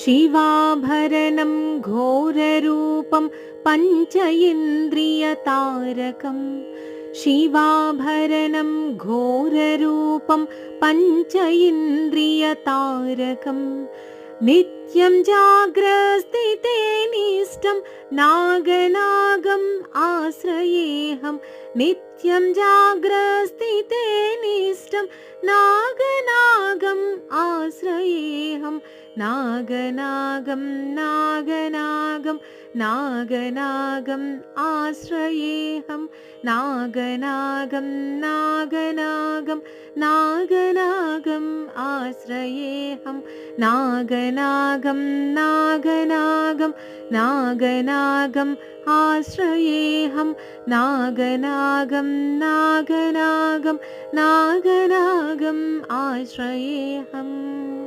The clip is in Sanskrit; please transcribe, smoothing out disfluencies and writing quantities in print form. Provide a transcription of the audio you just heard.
शिवाभरणं घोररूपं पञ्च इन्द्रियतारकम् शिवाभरणं घोररूपं पञ्च इन्द्रियतारकम् नित्यं जाग्रस्थिते निष्ठं नागनागम् आश्रयेऽहं नित्यं जाग्रस्थिते निष्ठं नागनागम् आश्रयेऽहं नागनागं नागनागं नागनागम् आश्रयेऽहं नागनागं नागनागं नागनागम् आश्रयेऽहं नागनागं नागनागं नागनागम् आश्रयेऽहं नागनागं नागनागं नागनागम् आश्रयेऽहम्।